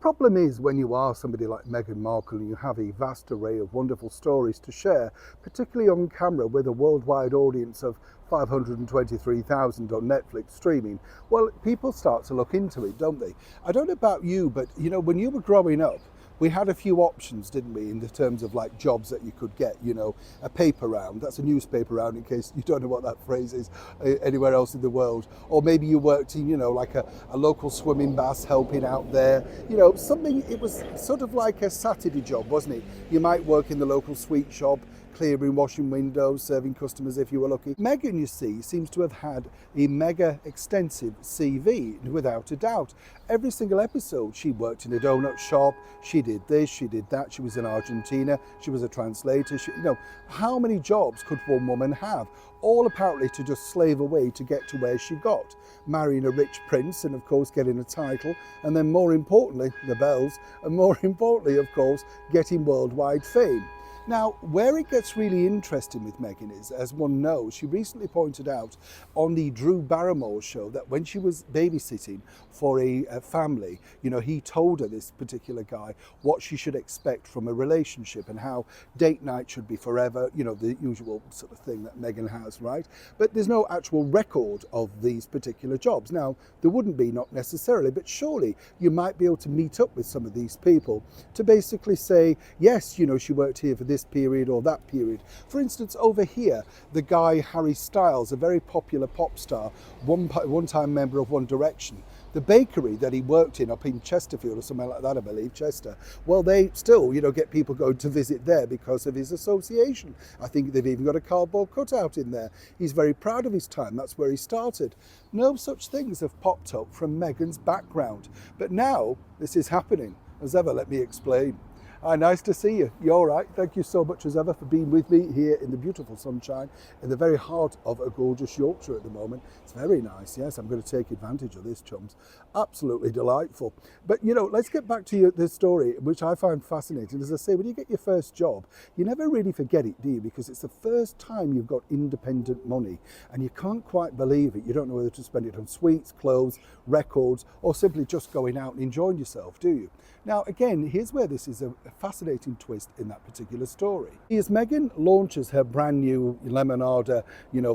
Problem is, when you are somebody like Meghan Markle and you have a vast array of wonderful stories to share, particularly on camera with a worldwide audience of 523,000 on Netflix streaming, well, people start to look into it, don't they? I don't know about you, but when you were growing up, we had a few options, didn't we, in the terms of like jobs that you could get, a paper round, that's a newspaper round in case you don't know what that phrase is anywhere else in the world. Or maybe you worked in, like a local swimming bath helping out there, something, it was sort of like a Saturday job, wasn't it? You might work in the local sweet shop, clearing, washing windows, serving customers if you were lucky. Meghan, you see, seems to have had a mega extensive CV, without a doubt. Every single episode, she worked in a donut shop, she did this, she did that, she was in Argentina, she was a translator, how many jobs could one woman have? All apparently to just slave away to get to where she got. Marrying a rich prince and of course getting a title, and then more importantly, the bells, and more importantly, of course, getting worldwide fame. Now, where it gets really interesting with Meghan is, as one knows, she recently pointed out on the Drew Barrymore show that when she was babysitting for a family, he told her, this particular guy, what she should expect from a relationship and how date night should be forever, the usual sort of thing that Meghan has, right? But there's no actual record of these particular jobs. Now, there wouldn't be, not necessarily, but surely you might be able to meet up with some of these people to basically say, yes, she worked here for this period or that period. For instance, over here, the guy Harry Styles, a very popular pop star, one-time member of One Direction, the bakery that he worked in up in Chesterfield or somewhere like that, I believe, Chester, well, they still, get people going to visit there because of his association. I think they've even got a cardboard cutout in there. He's very proud of his time. That's where he started. No such things have popped up from Meghan's background. But now this is happening. As ever, let me explain. Hi, nice to see you. You all right? Thank you so much as ever for being with me here in the beautiful sunshine in the very heart of a gorgeous Yorkshire at the moment. It's very nice, yes. I'm going to take advantage of this, chums. Absolutely delightful. But, let's get back to the story, which I find fascinating. As I say, when you get your first job, you never really forget it, do you? Because it's the first time you've got independent money and you can't quite believe it. You don't know whether to spend it on sweets, clothes, records, or simply just going out and enjoying yourself, do you? Now, again, here's where this is a fascinating twist in that particular story. As Meghan launches her brand new Lemonada,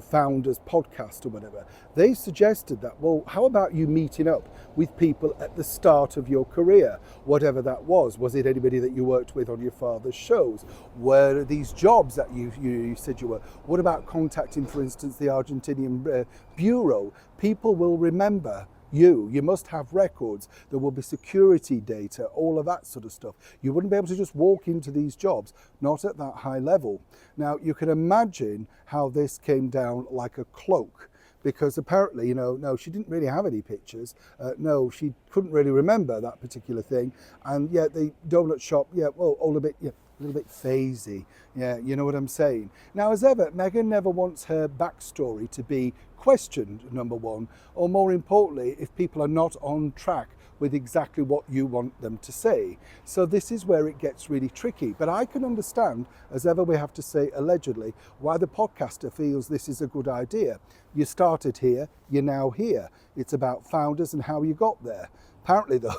founders podcast or whatever, they suggested that, well, how about you meeting up with people at the start of your career, whatever that was. Was it anybody that you worked with on your father's shows? Were these jobs that you said you were? What about contacting, for instance, the Argentinian bureau? People will remember you must have records, there will be security data, all of that sort of stuff. You wouldn't be able to just walk into these jobs, not at that high level. Now, you can imagine how this came down like a cloak, because apparently, no, she didn't really have any pictures. No, she couldn't really remember that particular thing. And yet the donut shop, all a bit, a little bit phasey. Yeah, you know what I'm saying? Now, as ever, Meghan never wants her backstory to be questioned, number one, or more importantly, if people are not on track with exactly what you want them to say. So this is where it gets really tricky. But I can understand, as ever we have to say allegedly, why the podcaster feels this is a good idea. You started here, you're now here. It's about founders and how you got there. Apparently though,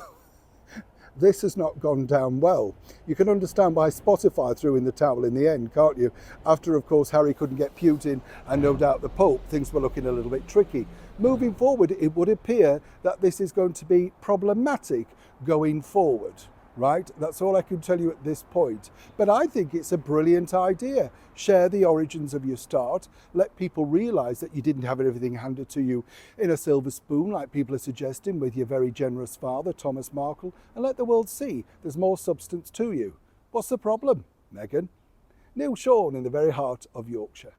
this has not gone down well. You can understand why Spotify threw in the towel in the end, can't you? After, of course, Harry couldn't get Putin and no doubt the Pope, things were looking a little bit tricky. Moving forward, it would appear that this is going to be problematic going forward, right? That's all I can tell you at this point. But I think it's a brilliant idea. Share the origins of your start. Let people realise that you didn't have everything handed to you in a silver spoon, like people are suggesting with your very generous father, Thomas Markle, and let the world see there's more substance to you. What's the problem, Meghan? Neil Sean in the very heart of Yorkshire.